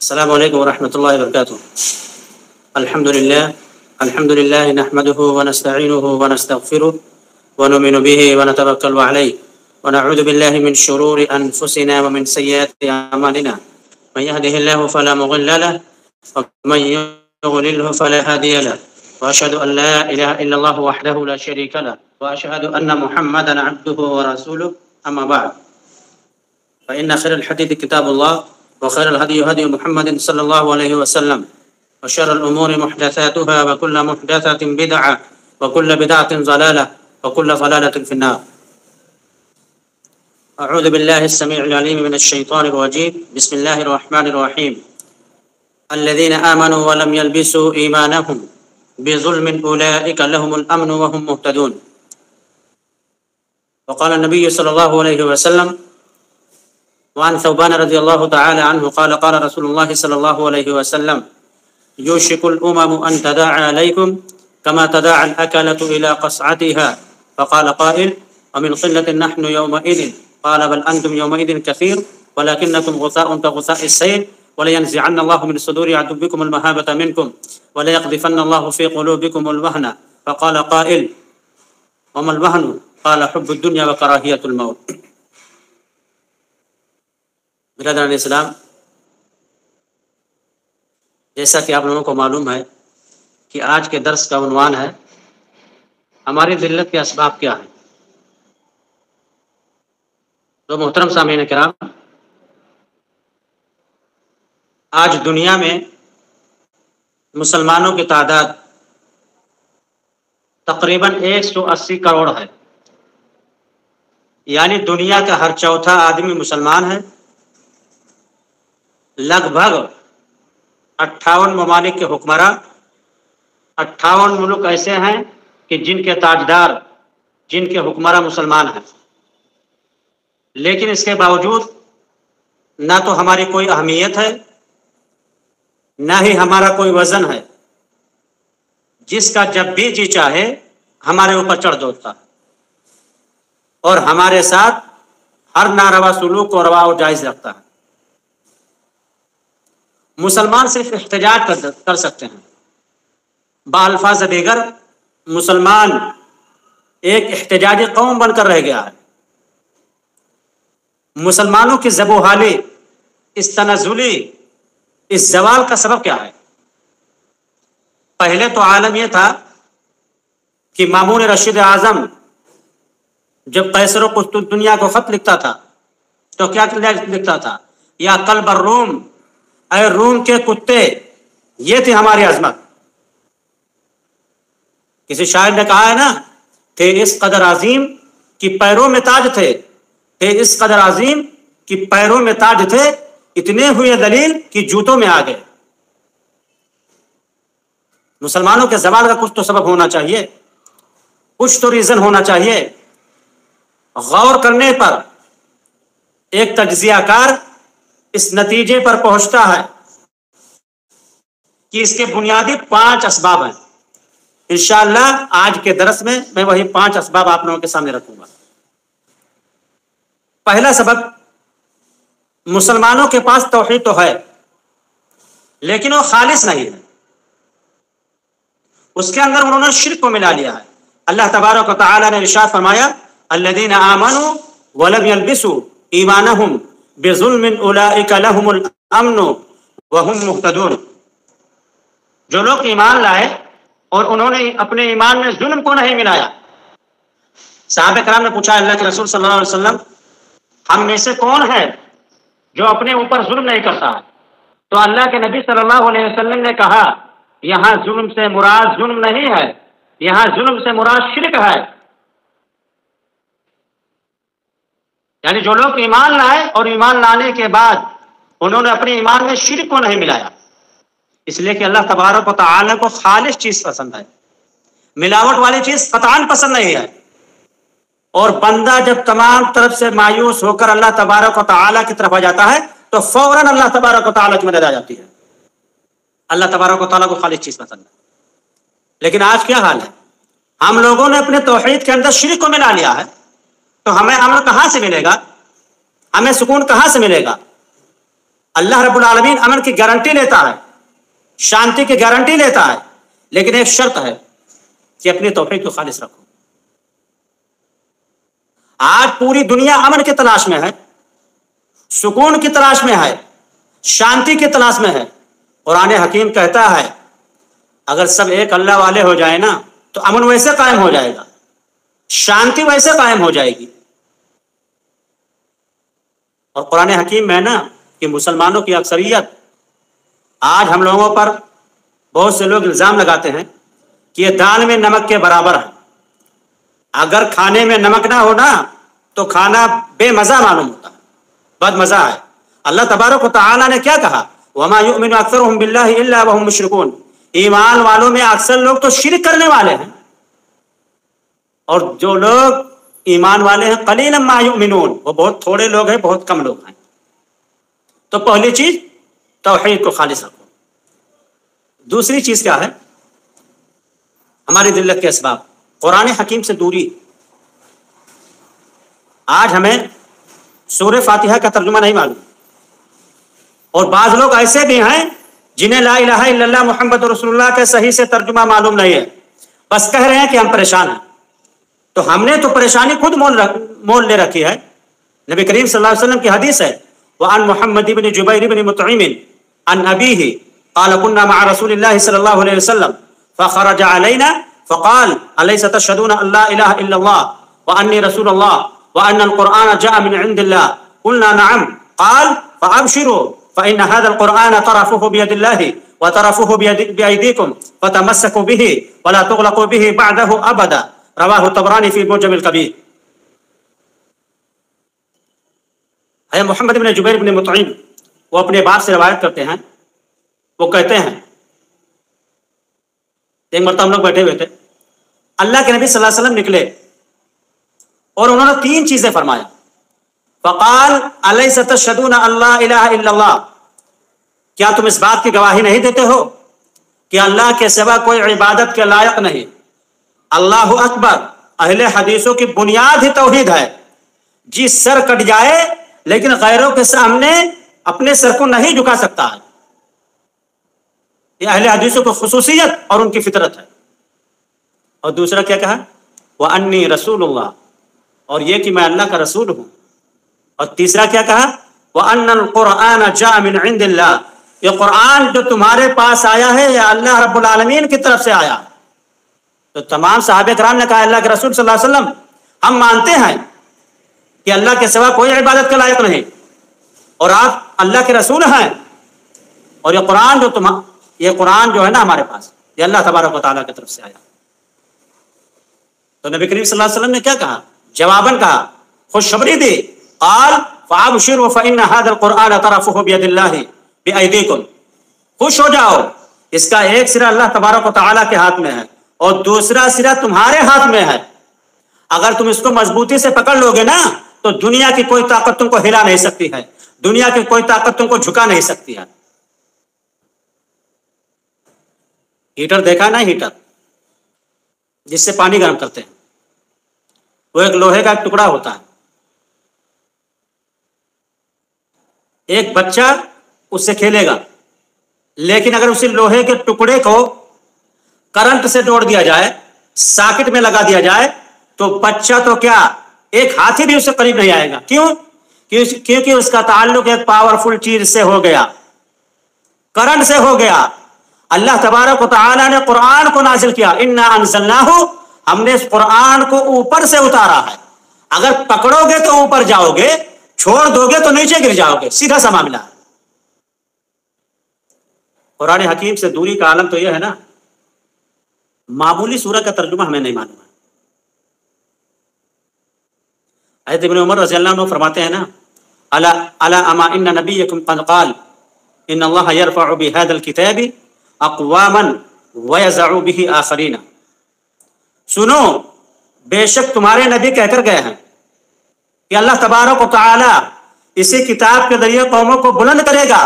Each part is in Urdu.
السلام عليكم ورحمة الله وبركاته. الحمد لله نحمده ونستعينه ونستغفره ونؤمن به ونتوكل عليه ونعوذ بالله من شرور أنفسنا ومن سيئات أعمالنا. من يهده الله فلا مضل له ومن يضلله فلا هادي له، وأشهد أن لا إله إلا الله وحده لا شريك له، وأشهد أن محمدا عبده ورسوله. أما بعد، فإن خير الحديث كتاب الله، وخير الهدي هدي محمد صلى الله عليه وسلم، وشر الأمور محدثاتها، وكل محدثة بدعة، وكل بدعة ضلالة، وكل ضلالة في النار. أعوذ بالله السميع العليم من الشيطان الرجيم. بسم الله الرحمن الرحيم. الذين آمنوا ولم يلبسوا إيمانهم بظلم أولئك لهم الأمن وهم مهتدون. وقال النبي صلى الله عليه وسلم: وعن ثوبان رضي الله تعالى عنه قال: قال رسول الله صلى الله عليه وسلم: يوشك الأمم أن تداعى عليكم كما تداعى الأكلة إلى قصعتها. فقال قائل: ومن قلة نحن يومئذ؟ قال: بل أنتم يومئذ كثير ولكنكم غثاء كغثاء السيل، ولينزعن الله من صدور عدوكم المهابة منكم، وليقذفن الله في قلوبكم الوهن. فقال قائل: وما الوهن؟ قال: حب الدنيا وكراهية الموت. برادران اسلام، جیسا کہ آپ لوگوں کو معلوم ہے کہ آج کے درس کا عنوان ہے ہماری ذلت کے اسباب کیا ہیں. تو محترم سامعین کرام، آج دنیا میں مسلمانوں کی تعداد تقریباً 180 کروڑ ہے، یعنی دنیا کا ہر چوتھا آدمی مسلمان ہے. لگ بھگ 58 ممالک کے حکمراں، 58 ملک ایسے ہیں کہ جن کے تاجدار، جن کے حکمراں مسلمان ہیں. لیکن اس کے باوجود نہ تو ہماری کوئی اہمیت ہے، نہ ہی ہمارا کوئی وزن ہے. جس کا جب بھی جی چاہے ہمارے اوپر چڑھ دوڑتا ہے اور ہمارے ساتھ ہر ناروا سلوک کو روا و جائز رکھتا ہے. مسلمان صرف احتجاج کر سکتے ہیں. بالفاظ دیگر مسلمان ایک احتجاجی قوم بن کر رہ گیا ہے. مسلمانوں کی زب و حالی، اس تنزلی، اس زوال کا سبب کیا ہے؟ پہلے تو عالم یہ تھا کہ مامون رشید اعظم جب قیصر و قسطنطنیہ کو خط لکھتا تھا تو کیا لکھتا تھا؟ یا قلب الروم، اے روم کے کتے، یہ تھی ہماری عظمت. کسی شاعر نے کہا ہے نا، تھے اس قدر عظیم کہ پیروں میں تاج تھے، تھے اس قدر عظیم کہ پیروں میں تاج تھے، اتنے ہوئے دلیل کہ جوتوں میں آ گئے. مسلمانوں کے زوال کا کچھ تو سبب ہونا چاہیے، کچھ تو ریزن ہونا چاہیے. غور کرنے پر ایک تجزیہ کار اس نتیجے پر پہنچتا ہے کہ اس کے بنیادی 5 اسباب ہیں. انشاءاللہ آج کے درس میں وہی 5 اسباب آپ لوگوں کے سامنے رکھوں گا. پہلا سبب، مسلمانوں کے پاس توحید تو ہے لیکن وہ خالص نہیں ہے. اس کے اندر انہوں نے شرک کو ملا لیا ہے. اللہ تبارک و تعالی نے ارشاد فرمایا: الذین آمنوا ولم یلبسوا ایمانہم بظلم اولئک لهم الامن وهم مهتدون. جو لوگ ایمان لائے اور انہوں نے اپنے ایمان میں ظلم کو نہیں ملایا. صحابہ کرام نے پوچھا اللہ کے رسول صلی اللہ علیہ وسلم، ہم میں سے کون ہے جو اپنے اوپر ظلم نہیں کرتا ہے؟ تو اللہ کے نبی صلی اللہ علیہ وسلم نے کہا، یہاں ظلم سے مراد ظلم نہیں ہے، یہاں ظلم سے مراد شرک ہے. یعنی جو لوگ ایمان لائے اور ایمان لانے کے بعد انہوں نے اپنے ایمان میں شرک کو نہیں ملایا. اس لیے کہ اللہ تبارک و تعالی کو خالص چیز پسند ہے، ملاوٹ والی چیز قطعاً پسند نہیں ہے. اور بندہ جب تمام طرف سے مایوس ہو کر اللہ تبارک و تعالی کی طرف آ جاتا ہے تو فوراً اللہ تبارک و تعالی کی مدد آ جاتی ہے. اللہ تبارک و تعالی کو خالص چیز پسند ہے. لیکن آج کیا حال ہے؟ ہم لوگوں نے اپنے توحید کے اندر شرک کو ملا لیا ہے. تو ہمیں امن کہاں سے ملے گا؟ ہمیں سکون کہاں سے ملے گا؟ اللہ رب العالمین امن کی گارنٹی لیتا ہے، شانتی کی گارنٹی لیتا ہے، لیکن ایک شرط ہے کہ اپنی توحید کو خالص رکھو۔ آج پوری دنیا امن کی تلاش میں ہے، سکون کی تلاش میں ہے، شانتی کی تلاش میں ہے۔ قرآن حکیم کہتا ہے اگر سب ایک اللہ والے ہو جائیں نا تو امن ویسے قائم ہو جائے گا، شانتی ویسے قائم ہو جائے گی۔ اور قرآن حکیم میں نا کہ مسلمانوں کی اکثریت، آج ہم لوگوں پر بہت سے لوگ الزام لگاتے ہیں کہ یہ دال میں نمک کے برابر ہے، اگر کھانے میں نمک نہ ہونا تو کھانا بے مزہ معلوم ہوتا ہے، بد مزہ ہے۔ اللہ تبارک و تعالی نے کیا کہا؟ وما یؤمن اکثرهم باللہ الا وهم مشرکون، ایمان والوں میں اکثر لوگ تو شرک کرنے والے ہیں، اور جو لوگ ایمان والے ہیں قلیلا ما یؤمنون، وہ بہت تھوڑے لوگ ہیں، بہت کم لوگ ہیں۔ تو پہلی چیز توحید کو خالص رکھو۔ دوسری چیز کیا ہے؟ ہماری ذلت کے اسباب، قرآن حکیم سے دوری۔ آج ہمیں سورہ فاتحہ کا ترجمہ نہیں معلوم، اور بعض لوگ ایسے بھی ہیں جنہیں لا الہ الا اللہ محمد رسول اللہ کے صحیح سے ترجمہ معلوم نہیں ہے، بس کہہ رہے ہیں کہ ہم پریشان ہیں۔ تو ہم نے تو پریشانی خود مول لے رکھی ہے۔ نبی کریم صلی اللہ علیہ وسلم کی حدیث ہے وعن محمد بن جبیر بن مطعم عن ابیہ قال كنا مع رسول اللہ صلی اللہ علیہ وسلم فخرج علینا فقال الیس تشهدون ان لا الہ الا اللہ وانی رسول اللہ وان القرآن جاء من عند اللہ قلنا نعم قال فابشروا فان هذا القرآن طرفه بيد الله وطرفه بأيديكم فتمسكوا به ولا تغلقوا به بعده ابدا، رواہ طبرانی فی معجم الکبیر۔ ہے محمد بن جبیر بن مطعم، وہ اپنے باپ سے روایت کرتے ہیں، وہ کہتے ہیں ایک مرتبہ ہم لوگ بیٹھے ہوئے تھے، اللہ کے نبی صلی اللہ علیہ وسلم نکلے اور انہوں نے تین چیزیں فرمایا۔ فقال الیس تشهدون ان لا الہ الا اللہ، کیا تم اس بات کی گواہی نہیں دیتے ہو کہ اللہ کے سوا کوئی عبادت کے لائق نہیں؟ اللہ اکبر، اہل حدیثوں کی بنیاد ہی توحید ہے۔ جی سر کٹ جائے لیکن غیروں کے سامنے اپنے سر کو نہیں جھکا سکتا ہے، یہ اہل حدیثوں کی خصوصیت اور ان کی فطرت ہے۔ اور دوسرا کیا کہا؟ وانی رسول اللہ، اور یہ کہ میں اللہ کا رسول ہوں۔ اور تیسرا کیا کہا؟ وان القرآن جاء من عند اللہ، یہ قرآن جو تمہارے پاس آیا ہے یہ اللہ رب العالمین کی طرف سے آیا۔ تو تمام صحابہ کرام نے کہا اللہ کے رسول صلی اللہ علیہ وسلم ہم مانتے ہیں کہ اللہ کے سوا کوئی عبادت کے لائق نہیں، اور آپ اللہ کے رسول ہیں، اور یہ قرآن جو ہے نا ہمارے پاس یہ اللہ تبارک و تعالیٰ کی طرف سے آیا۔ تو نبی کریم صلی اللہ علیہ وسلم نے کیا کہا؟ جواباً کہا، خوشخبری دی، قال فابشروا فإن هذا القرآن طرفه بيد الله بأيديكم، خوش ہو جاؤ، اس کا ایک سرا اللہ تبارک و تعالیٰ کے ہاتھ میں ہے اور دوسرا سرا تمہارے ہاتھ میں ہے۔ اگر تم اس کو مضبوطی سے پکڑ لو گے نا تو دنیا کی کوئی طاقت تم کو ہلا نہیں سکتی ہے، دنیا کی کوئی طاقت تم کو جھکا نہیں سکتی ہے۔ ہیٹر دیکھا نا، ہیٹر جس سے پانی گرم کرتے ہیں، وہ ایک لوہے کا ایک ٹکڑا ہوتا ہے، ایک بچہ اس سے کھیلے گا، لیکن اگر اسی لوہے کے ٹکڑے کو کرنٹ سے جوڑ دیا جائے، ساکٹ میں لگا دیا جائے، تو بچہ تو کیا ایک ہاتھی بھی اس سے قریب نہیں آئے گا۔ کیوں؟ کیونکہ اس کا تعلق ایک پاورفل چیز سے ہو گیا، کرنٹ سے ہو گیا۔ اللہ تبارک و تعالی نے قرآن کو نازل کیا، انا انزلناہ، ہم نے اس قرآن کو اوپر سے اتارا ہے، اگر پکڑو گے تو اوپر جاؤ گے، چھوڑ دو گے تو نیچے گر جاؤ گے، سیدھا سا معاملہ ہے۔ قرآن حکیم سے دوری کا عالم تو یہ ہے نا، معمولی سورہ کا ترجمہ ہمیں نہیں معلوم ہے۔ حضرت ابن عمر رضی اللہ عنہ فرماتے ہیں نا، الا اما ان نبیکم قد قال ان اللہ یرفع بهذا الكتاب اقواما ويضع به آخرین، سنو بے شک تمہارے نبی کہہ کر گئے ہیں کہ اللہ تبارک و تعالی اسی کتاب کے ذریعے قوموں کو بلند کرے گا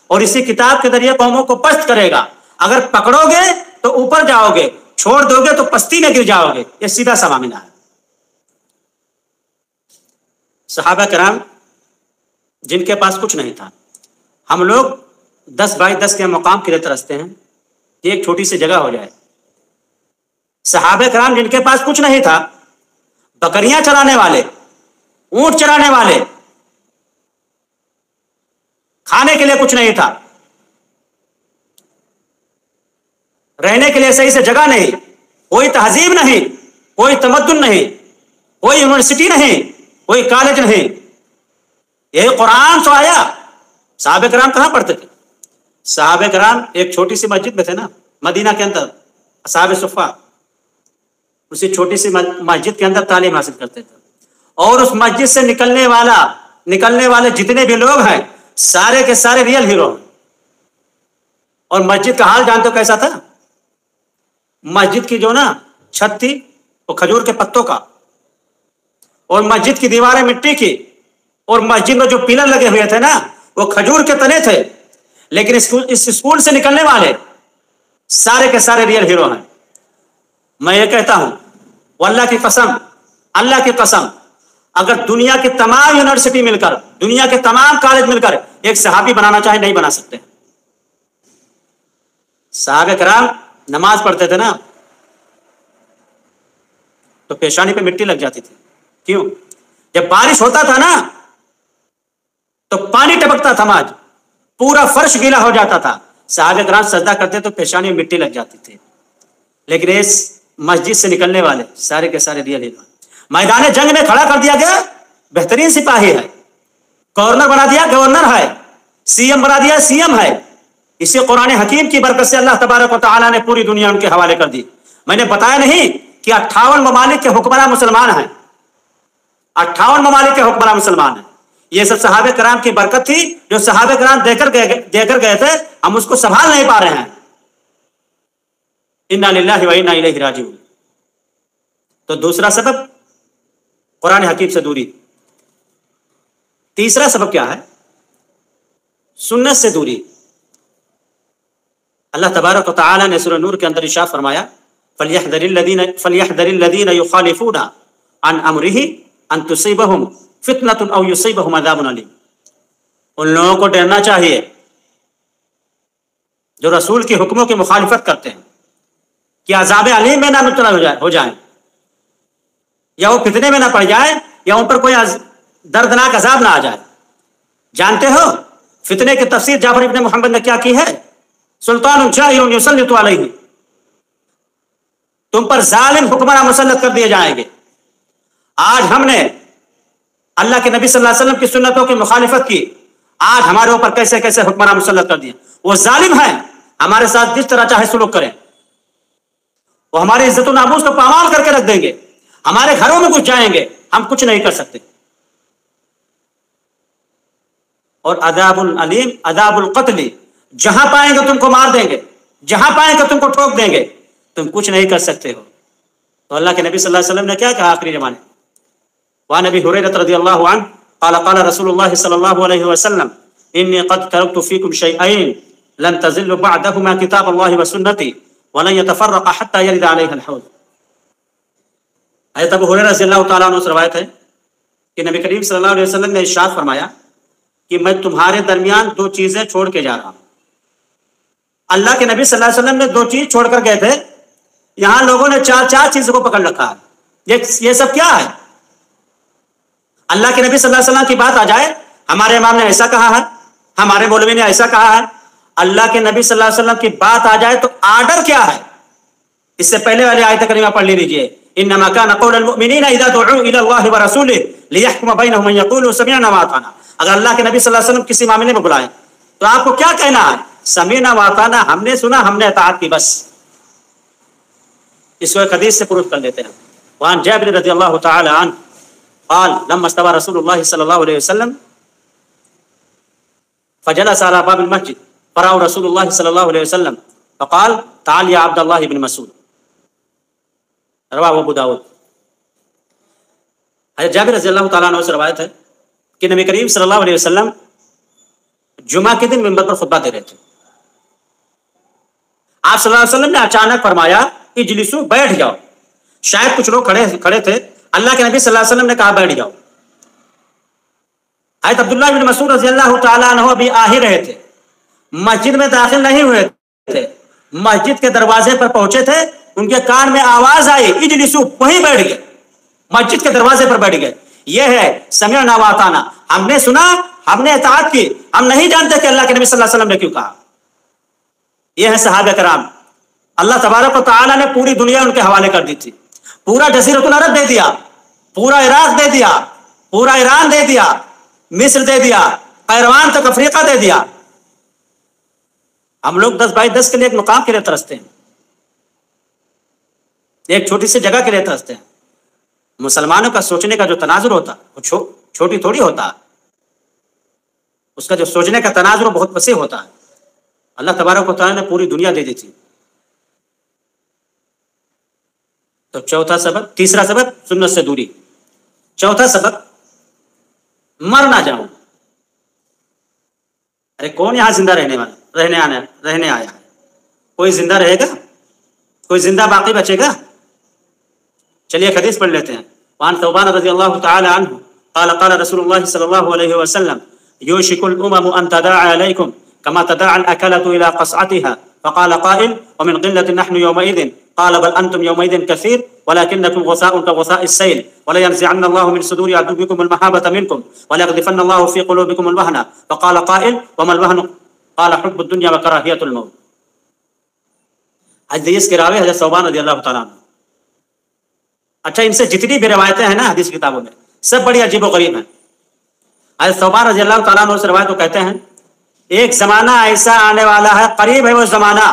اور اسی کتاب کے ذریعے قوموں کو پست کرے گا، اگر پکڑو گے تو اوپر جاؤ گے، چھوڑ دو گے تو پستی میں گر جاؤ گے، یہ سیدھا سا معاملہ ہے۔ صحابہ کرام جن کے پاس کچھ نہیں تھا، ہم لوگ 10x10 کے مقام کے لیے ترستے ہیں کہ ایک چھوٹی سی جگہ ہو جائے. صحابہ کرام جن کے پاس کچھ نہیں تھا، بکریاں چرانے والے، اونٹ چرانے والے، کھانے کے لیے کچھ نہیں تھا، رہنے کے لیے صحیح سے جگہ نہیں، کوئی تہذیب نہیں، کوئی تمدن نہیں، کوئی یونیورسٹی نہیں، کوئی کالج نہیں. یہ قرآن تو آیا. صحابہ کرام کہاں پڑھتے تھے؟ صحابہ کرام ایک چھوٹی سی مسجد میں تھے نا، مدینہ کے اندر، اصحاب صفہ، اسی چھوٹی سی مسجد کے اندر تعلیم حاصل کرتے تھے. اور اس مسجد سے نکلنے والے جتنے بھی لوگ ہیں سارے کے سارے ریئل ہیرو ہیں. اور مسجد کا حال جانتے ہو کیسا تھا؟ مسجد کی جو نا چھت تھی وہ کھجور کے پتوں کا، اور مسجد کی دیواریں مٹی کی، اور مسجد میں جو پلر لگے ہوئے تھے نا وہ کھجور کے تنے تھے. لیکن اس اسکول سے نکلنے والے سارے کے سارے ریئل ہیرو ہیں. میں یہ کہتا ہوں واللہ کی قسم، اللہ کی قسم، اگر دنیا کی تمام یونیورسٹی مل کر، دنیا کے تمام کالج مل کر ایک صحابی بنانا چاہے نہیں بنا سکتے. صحابہ کرام نماز پڑھتے تھے نا تو پیشانی پہ مٹی لگ جاتی تھی. کیوں؟ جب بارش ہوتا تھا نا تو پانی ٹپکتا تھا، آج پورا فرش گیلا ہو جاتا تھا. صحابہ کرام سجدہ کرتے تو پیشانی میں مٹی لگ جاتی تھی. لیکن اس مسجد سے نکلنے والے سارے کے سارے ریئل ہیرو. میدان جنگ میں کھڑا کر دیا گیا، بہترین سپاہی ہے. گورنر بنا دیا، گورنر ہے. سی ایم بنا دیا، سی ایم ہے. اسی قرآن حکیم کی برکت سے اللہ تبارک و تعالیٰ نے پوری دنیا ان کے حوالے کر دی. میں نے بتایا نہیں کہ 58 ممالک کے حکمراں مسلمان ہیں، 58 ممالک کے حکمراں مسلمان ہیں. یہ سب صحابہ کرام کی برکت تھی جو صحابہ کرام دے کر گئے تھے. ہم اس کو سنبھال نہیں پا رہے ہیں. انا للہ و انا الیہ راجعون. تو دوسرا سبب قرآن حکیم سے دوری. تیسرا سبب کیا ہے؟ سنت سے دوری. اللہ تبارک و تعالی نے سورہ نور کے اندر ارشاد فرمایا فَلْيَحْذَرِ الَّذِينَ يُخَالِفُونَ عَنْ أَمْرِهِ أَن تُصِيبَهُمْ فِتْنَةٌ أَوْ يُصِيبَهُمْ عَذَابٌ أَلِيمٌ. ان لوگوں کو ڈرنا چاہیے جو رسول کے حکموں کی مخالفت کرتے ہیں کہ عذاب علیم میں نہ مبتلا ہو جائیں، یا وہ فتنے میں نہ پڑ جائیں، یا ان پر کوئی دردناک عذاب نہ آ جائے. جانتے ہو فتنے کی تفسیر جعفر ابن محمد نے کیا کی ہے؟ سلطان جائر یسلط علیہ، تم پر ظالم حکمراں مسلط کر دیے جائیں گے. آج ہم نے اللہ کے نبی صلی اللہ علیہ وسلم کی سنتوں کی مخالفت کی، آج ہمارے اوپر کیسے کیسے حکمراں مسلط کر دیے. وہ ظالم ہیں، ہمارے ساتھ جس طرح چاہے سلوک کریں، وہ ہماری عزت و ناموس کو پامال کر کے رکھ دیں گے، ہمارے گھروں میں گھس جائیں گے، ہم کچھ نہیں کر سکتے. اور عذاب العلیم، عذاب القتل، جہاں پائیں گے تم کو مار دیں گے، جہاں پائیں گے تم کو ٹھوک دیں گے، تم کچھ نہیں کر سکتے ہو. تو اللہ کے نبی صلی اللہ علیہ وسلم نے کیا کہا آخری زمانے؟ وعن ابی ہریرہ رضی اللہ عنہ قال قال رسول اللہ صلی اللہ علیہ وسلم انی قد ترکت فیکم شیئین لن تضلوا بعدہما کتاب اللہ وسنتی ولن يتفرق حتى يرد علیہ الحوض. حضرت ابو ہریرہ رضی اللہ تعالیٰ عنہ سے روایت ہے کہ نبی کریم صلی اللہ علیہ وسلم نے ارشاد فرمایا کہ میں تمہارے درمیان دو چیزیں چھوڑ کے جا رہا ہوں. اللہ کے نبی صلی اللہ علیہ وسلم نے دو چیز چھوڑ کر گئے تھے، یہاں لوگوں نے چار چیزوں کو پکڑ رکھا ہے. یہ سب کیا ہے؟ اللہ کے نبی صلی اللہ علیہ وسلم کی بات آ جائے، ہمارے امام نے ایسا کہا ہے، ہمارے مولوی نے ایسا کہا ہے. اللہ کے نبی صلی اللہ علیہ وسلم کی بات آ جائے تو آرڈر کیا ہے؟ اس سے پہلے والی آیت کریمہ پڑھ لیجئے، انما كان قول المؤمنین اذا دعوا الى الله ورسوله ليحكم بينهم ان يقولوا سمعنا واطعنا. اگر اللہ کے نبی صلی اللہ علیہ وسلم کسی معاملے میں بلائیں تو آپ کو کیا کہنا ہے؟ سمعنا واطعنا، ہم نے سنا، ہم نے اطاعت کی، بس. اس کو ایک حدیث سے پروف کر لیتے ہیں. وعن جابر رضی اللہ تعالی عنہ قال لما استوى رسول الله صلی اللہ علیہ وسلم فجلس على باب المسجد فرأى رسول الله صلی اللہ علیہ وسلم فقال تعال يا عبد الله بن مسعود. رواه ابو داود. حضرت جابر رضی اللہ تعالیٰ عنہ سے روایت ہے کہ نبی کریم صلی اللہ علیہ وسلم جمعہ کے دن منبر پر خطبہ دے رہے تھے. آپ صلی اللہ علیہ وسلم نے اچانک فرمایا اجلسو، بیٹھ جاؤ. شاید کچھ لوگ کھڑے تھے. اللہ کے نبی صلی اللہ علیہ وسلم نے کہا بیٹھ جاؤ. حضرت عبداللہ بن مسعود رضی اللہ تعالیٰ عنہ ابھی آ ہی رہے تھے، مسجد میں داخل نہیں ہوئے تھے، مسجد کے دروازے پر پہنچے تھے، ان کے کان میں آواز آئی اجلسوا، وہیں بیٹھ گئے، مسجد کے دروازے پر بیٹھ گئے. یہ ہے سمعنا واطعنا، ہم نے سنا، ہم نے اطاعت کی، ہم نہیں جانتے کہ اللہ کے نبی صلی اللہ علیہ وسلم نے کیوں کہا. یہ ہے صحابہ کرام. اللہ تبارک و تعالیٰ نے پوری دنیا ان کے حوالے کر دی تھی، پورا جزیرۃ العرب دے دیا، پورا عراق دے دیا، پورا ایران دے دیا، مصر دے دیا، قیروان تک افریقہ دے دیا. ہم لوگ 10x10 کے لیے ایک مقام کے لیے ترستے ہیں، ایک چھوٹی سی جگہ کے لیے ترستے ہیں. مسلمانوں کا سوچنے کا جو تناظر ہوتا وہ چھوٹی تھوڑی ہوتا، اس کا جو سوچنے کا تناظر بہت وسیع ہوتا ہے. اللہ تبارک و تعالیٰ نے پوری دنیا دے دی تھی. تو چوتھا سبب، تیسرا سبب سنت سے دوری. چوتھا سبب مر نہ جاؤں. ارے کون یہاں زندہ رہنے آیا ہے؟ کوئی زندہ رہے گا؟ کوئی زندہ باقی بچے گا؟ چلیے ایک حدیث پڑھ لیتے ہیں. وعن ثوبان رضی اللہ تعالی عنہ قال قال رسول اللہ صلی اللہ علیہ وسلم یوشک الامم ان تداعى علیکم كما تداعى الأكلة إلى قصعتها فقال قائل ومن قلة نحن يومئذ قال بل أنتم يومئذ كثير ولكنكم غثاء كغثاء السيل ولينزعن الله من صدور عدوكم المحابة منكم وليقذفن الله في قلوبكم الوهن فقال قائل وما الوهن قال حب الدنيا وكراهية الموت. حدیث کے راوی حضرت ثوبان رضی اللہ تعالیٰ عنہ. اچھا ان سے جتنی بھی روایتیں ہیں نا حدیث کتابوں میں سب بڑی عجیب و غریب ہیں. حضرت ثوبان رضی اللہ تعالیٰ عنہ سے روایت کو کہتے ہیں ایک زمانہ ایسا آنے والا ہے، قریب ہے وہ زمانہ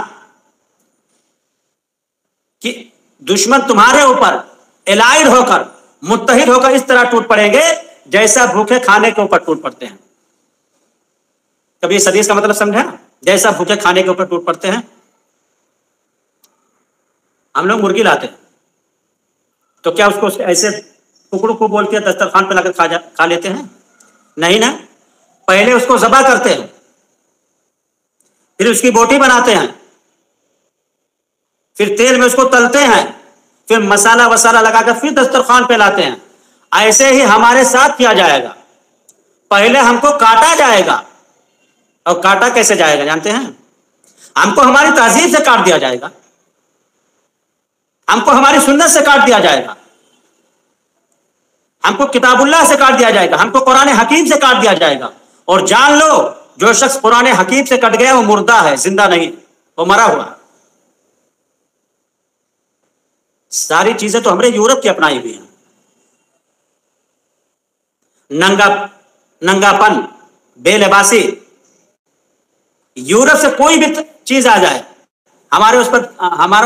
کہ دشمن تمہارے اوپر الائڈ ہو کر، متحد ہو کر اس طرح ٹوٹ پڑیں گے جیسا بھوکے کھانے کے اوپر ٹوٹ پڑتے ہیں. کبھی اس حدیث کا مطلب سمجھا؟ جیسا بھوکے کھانے کے اوپر ٹوٹ پڑتے ہیں. ہم لوگ مرغی لاتے ہیں تو کیا اس کو ایسے ٹکڑوں کو بول کے دسترخوان پہ لا کر کھا لیتے ہیں؟ نہیں نا، پہلے اس کو ذبح کرتے ہیں، پھر اس کی بوٹی بناتے ہیں، پھر تیل میں اس کو تلتے ہیں، پھر مسالہ وسالہ لگا کر پھر دسترخوان پہ لاتے ہیں. ایسے ہی ہمارے ساتھ کیا جائے گا. پہلے ہم کو کاٹا جائے گا، اور کاٹا کیسے جائے گا جانتے ہیں؟ ہم کو ہماری تہذیب سے کاٹ دیا جائے گا، ہم کو ہماری سنت سے کاٹ دیا جائے گا، ہم کو کتاب اللہ سے کاٹ دیا جائے گا، ہم کو قرآن حکیم سے کاٹ دیا جائے گا. اور جان لو جو شخص قرآن حکیم سے کٹ گیا وہ مردہ ہے، زندہ نہیں، وہ مرا ہوا. ساری چیزیں تو ہم نے یورپ کی اپنائی ہوئی ہیں. ننگا پن، بے لباسی، یورپ سے کوئی بھی چیز آ جائے ہمارا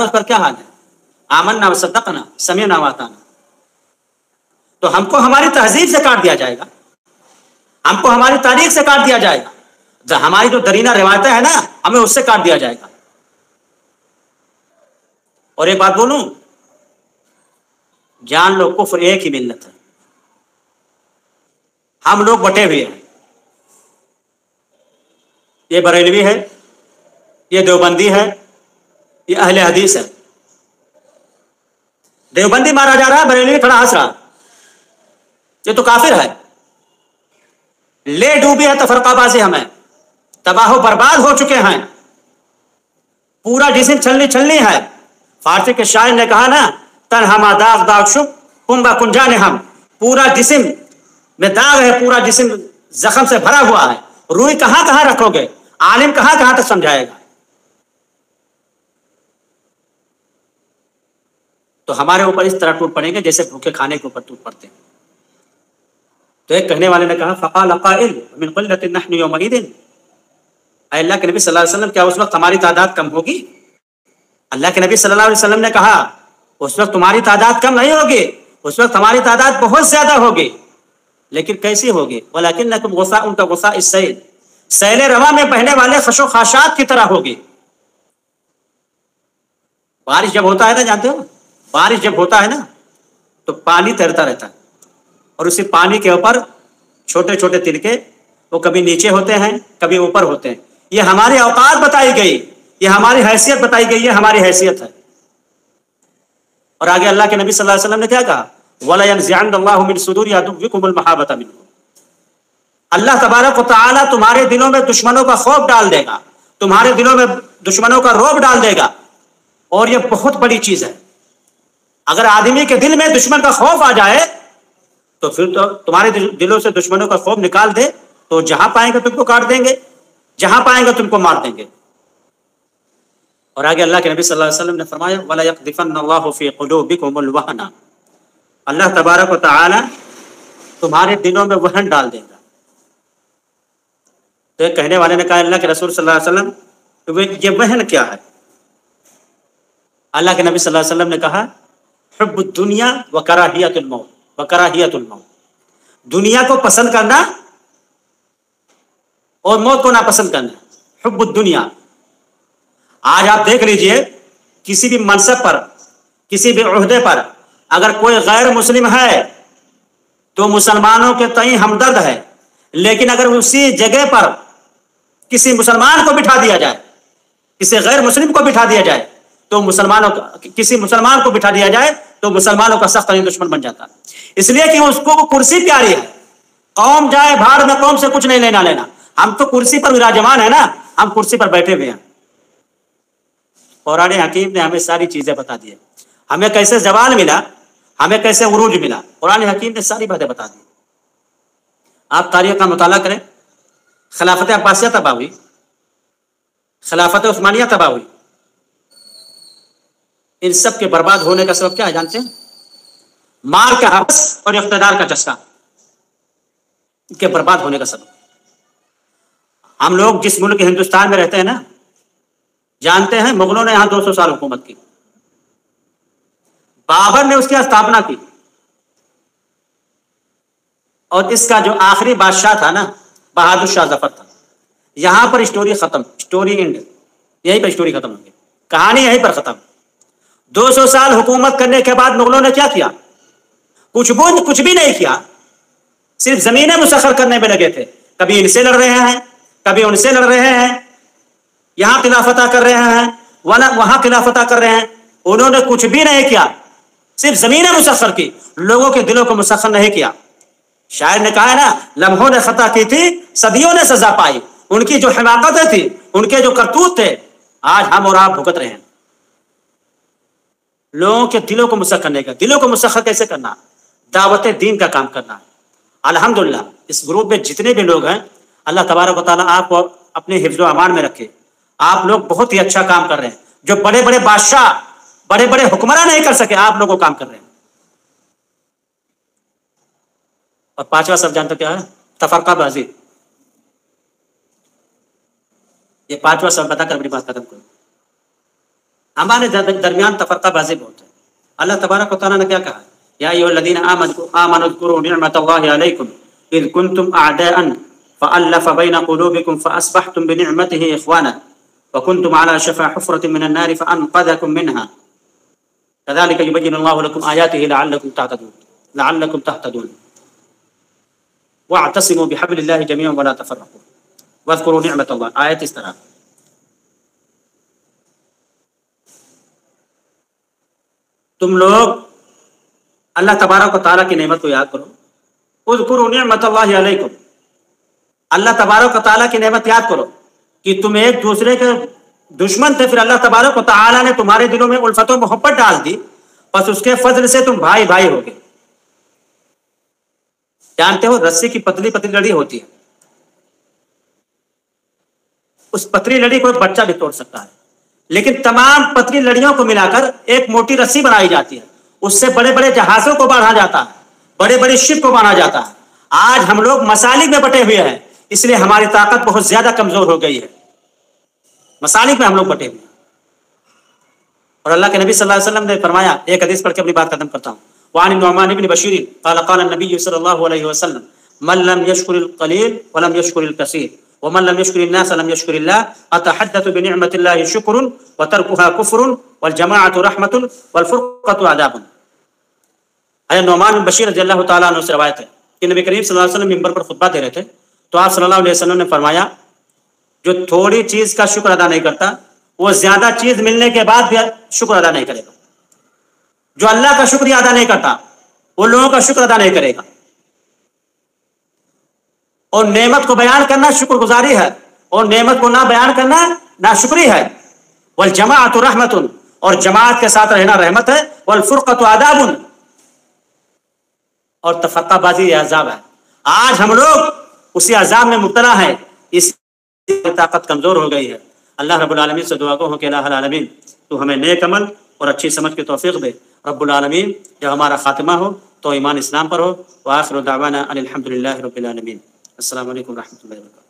اس پر کیا حال ہے؟ آمنا وصدقنا سمعنا واطعنا. تو ہم کو ہماری تہذیب سے کاٹ دیا جائے گا، ہم کو ہماری تاریخ سے کاٹ دیا جائے گا، ہماری جو درینہ روایتیں ہیں نا ہمیں اس سے کاٹ دیا جائے گا. اور ایک بات بولوں، جان لو کفر ایک ہی ملت ہے. ہم لوگ بٹے ہوئے ہیں، یہ بریلوی ہے، یہ دیوبندی ہے، یہ اہل حدیث ہے. دیوبندی مارا جا رہا ہے، بریلوی کھڑا ہنس رہا، یہ تو کافر ہے. لے ڈوبی ہے تفرقہ بازی، ہمیں تباہ و برباد ہو چکے ہیں، پورا جسم چھلنی ہے. فارسی کے شاعر نے کہا نا تن ہما داغ داغ شب کنبا کنجان، ہم پورا جسم میں داغ ہے، پورا جسم زخم سے بھرا ہوا ہے. روئی کہاں کہاں رکھو گے؟ عالم کہاں تک سمجھائے گا؟ تو ہمارے اوپر اس طرح ٹوٹ پڑیں گے جیسے بھوکے کھانے کے اوپر ٹوٹ پڑتے ہیں. تو ایک کہنے والے نے کہا فقال قائل من قلۃ نحن یومئذ، اے اللہ کے نبی صلی اللہ علیہ وسلم کیا اس وقت ہماری تعداد کم ہوگی؟ اللہ کے نبی صلی اللہ علیہ وسلم نے کہا اس وقت تمہاری تعداد کم نہیں ہوگی، اس وقت ہماری تعداد بہت زیادہ ہوگی. لیکن کیسی ہوگی؟ ولکنکم غثاء کغثاء السیل، سیل رواں میں بہنے والے خش و خاشاک کی طرح ہوگی. بارش جب ہوتا ہے نا، جانتے ہو بارش جب ہوتا ہے نا تو پانی تیرتا رہتا ہے، اور اسی پانی کے اوپر چھوٹے چھوٹے تنکے، وہ کبھی نیچے ہوتے ہیں کبھی اوپر ہوتے ہیں. یہ ہماری اوقات بتائی گئی، یہ ہماری حیثیت بتائی گئی، یہ ہماری حیثیت ہے. اور آگے اللہ کے نبی صلی اللہ علیہ وسلم نے کیا کہا؟ وَلَيَنزِعَنَّ اللَّهُ مِن صُدُورِ عَدُوِّكُمُ الْمَحَابَةَ مِنْهُ، اللہ تبارک و تعالیٰ تمہارے دلوں میں دشمنوں کا خوف ڈال دے گا، تمہارے دلوں میں دشمنوں کا رعب ڈال دے گا، اور یہ بہت بڑی چیز ہے۔ اگر آدمی کے دل میں دشمن کا خوف آ جائے تو پھر تو تمہارے دلوں سے دشمنوں کا خوف نکال دے تو جہاں پائیں گے تم کو کاٹ دیں گے، جہاں پائیں گے تم کو مار دیں گے۔ اور آگے اللہ کے نبی صلی اللہ علیہ وسلم نے فرمایا وَلَا يَقْذِفَنَّ اللَّهُ فِي قُلُوبِكُمُ الْوَهْنَ، اللہ تبارک و تعالی تمہارے دلوں میں وہن ڈال دے گا۔ تو ایک کہنے والے نے کہا اللہ کے رسول صلی اللہ علیہ وسلم یہ وہن کیا ہے؟ اللہ کے نبی صلی اللہ علیہ وسلم نے کہا حب الدنیا وکراہیت الموت، دنیا کو پسند کرنا اور موت کو ناپسند کرنا، حب الدنیا۔ آج آپ دیکھ لیجئے کسی بھی منصب پر، کسی بھی عہدے پر اگر کوئی غیر مسلم ہے تو مسلمانوں کے تئیں ہمدرد ہے، لیکن اگر اسی جگہ پر کسی مسلمان کو بٹھا دیا جائے، کسی غیر مسلم کو بٹھا دیا جائے تو کسی مسلمان کو بٹھا دیا جائے تو مسلمانوں کا سخت ترین دشمن بن جاتا ہے، اس لیے کہ اس کو کرسی پیاری ہے۔ قوم جائے بھاڑ میں، قوم سے کچھ نہیں لینا لینا، ہم تو کرسی پر وراجمان ہے نا، ہم کرسی پر بیٹھے ہوئے ہیں۔ قرآن حکیم نے ہمیں ساری چیزیں بتا دی، ہمیں کیسے زوال ملا، ہمیں کیسے عروج ملا، قرآن حکیم نے ساری باتیں بتا دی۔ آپ تاریخ کا مطالعہ کریں، خلافت عباسیہ تباہ ہوئی، خلافت عثمانیہ تباہ ہوئی، ان سب کے برباد ہونے کا سبب کیا ہے جانتے ہیں؟ مال کا حوث اور اقتدار کا چسکا، ان کے برباد ہونے کا سبب۔ ہم لوگ جس ملک ہندوستان میں رہتے ہیں نا، جانتے ہیں مغلوں نے یہاں 200 سال حکومت کی، بابر نے اس کی استھاپنا کی، اور اس کا جو آخری بادشاہ تھا نا بہادر شاہ ظفر تھا۔ یہاں پر اسٹوری ختم، اسٹوری اینڈ، یہیں پر اسٹوری ختم ہوگی، کہانی یہیں پر ختم۔ 200 سال حکومت کرنے کے بعد مغلوں نے کیا کیا؟ کچھ بھی نہیں کیا، صرف زمینیں مسخر کرنے میں لگے تھے، کبھی ان سے لڑ رہے ہیں، کبھی ان سے لڑ رہے ہیں، یہاں خلافتہ کر رہے ہیں، وہاں خلافتہ کر رہے ہیں۔ انہوں نے کچھ بھی نہیں کیا، صرف زمینیں مسخر کی، لوگوں کے دلوں کو مسخر نہیں کیا۔ شاعر نے کہا ہے نا لمحوں نے خطا کی تھی صدیوں نے سزا پائی، ان کی جو حماقتیں تھی، ان کے جو کرتوت تھے، آج ہم اور آپ بھگت رہے ہیں۔ لوگوں کے دلوں کو مسخر کرنے کا، دلوں کو مسخر کیسے کرنا؟ دعوت دین کا کام کرنا۔ الحمدللہ اس گروپ میں جتنے بھی لوگ ہیں، اللہ تبارک و تعالیٰ آپ کو اپنے حفظ و امان میں رکھے۔ آپ لوگ بہت ہی اچھا کام کر رہے ہیں، جو بڑے بڑے بادشاہ، بڑے بڑے حکمراں نہیں کر سکے، آپ لوگوں کام کر رہے ہیں۔ اور پانچواں سب جانتے کیا ہے؟ تفرقہ بازی۔ یہ پانچواں سب بتا کر اپنی بات ختم کروں۔ ہمارے درمیان تفرقہ بازی بہت ہے۔ اللہ تبارک و تعالیٰ نے کیا کہا؟ یا ایھا الذین آمنوا اذکروا نعمت اللہ علیکم اذ کنتم اعداء فألف بین قلوبکم فاصبحتم بنعمتہ اخوانا وکنتم علی شفا حفرۃ من النار فانقذکم منها کذلک یبین اللہ لکم آیاتہ لعلکم تہتدون واعتصموا بحبل اللہ جميعا ولا تفرقوا واذکروا نعمت اللہ۔ آیت اس طرح تم لوگ اللہ تبارک و تعالیٰ کی نعمت کو یاد کرو۔ اذکروا نعمت اللہ علیکم، اللہ تبارک و تعالیٰ کی نعمت یاد کرو کہ تم ایک دوسرے کے دشمن تھے، پھر اللہ تبارک و تعالیٰ نے تمہارے دلوں میں الفت و محبت ڈال دی، بس اس کے فضل سے تم بھائی بھائی ہو گئے۔ جانتے ہو رسی کی پتلی پتلی لڑی ہوتی ہے، اس پتلی لڑی کو ایک بچہ بھی توڑ سکتا ہے، لیکن تمام پتلی لڑیوں کو ملا کر ایک موٹی رسی بنائی جاتی ہے، اس سے بڑے بڑے جہازوں کو بڑھا جاتا ہے، بڑے بڑے شپ کو بنا جاتا ہے۔ آج ہم لوگ مسالک میں بٹے ہوئے ہیں، اس لیے ہماری طاقت بہت زیادہ کمزور ہو گئی ہے، مسالک میں ہم لوگ بٹے ہوئے ہیں۔ اور اللہ کے نبی صلی اللہ علیہ وسلم نے فرمایا، ایک حدیث پڑھ کے اپنی بات ختم کرتا ہوں۔ وعن النعمان بن بشیر قال قال النبي صلی اللہ علیہ وسلم من لم يشكر القليل ولم يشكر الكثير ومن لم يشكر الناس لم يشكر الله اتحدث بنعمة الله شكر وتركها كفر والجماعة رحمة والفرقة عذاب۔ نعمان بن بشیر رضی اللہ تعالیٰ عنہ سے روایت ہے کہ نبی کریم صلی اللہ علیہ وسلم ممبر پر خطبہ دے رہے تھے تو آپ صلی اللہ علیہ وسلم نے فرمایا جو تھوڑی چیز کا شکر ادا نہیں کرتا وہ زیادہ چیز ملنے کے بعد بھی شکر ادا نہیں کرے گا، جو اللہ کا شکریہ ادا نہیں کرتا وہ لوگوں کا شکر ادا نہیں کرے گا، اور نعمت کو بیان کرنا شکر گزاری ہے، اور نعمت کو نہ بیان کرنا ناشکری ہے۔ والجماعت رحمت، اور جماعت کے ساتھ رہنا رحمت ہے۔ والفرقۃ عذاب، اور تفرقہ بازی یہ عذاب ہے۔ آج ہم لوگ اسی عذاب میں مبتلا ہیں، اس کی طاقت کمزور ہو گئی ہے۔ اللہ رب العالمین سے دعا گو ہوں کہ الہ العالمین تو ہمیں نیک عمل اور اچھی سمجھ کی توفیق دے۔ رب العالمین جب ہمارا خاتمہ ہو تو ایمان اسلام پر ہو۔ وآخر دعوانا ان الحمد للہ رب العالمین۔ السلام علیکم ورحمۃ اللہ وبرکاتہ۔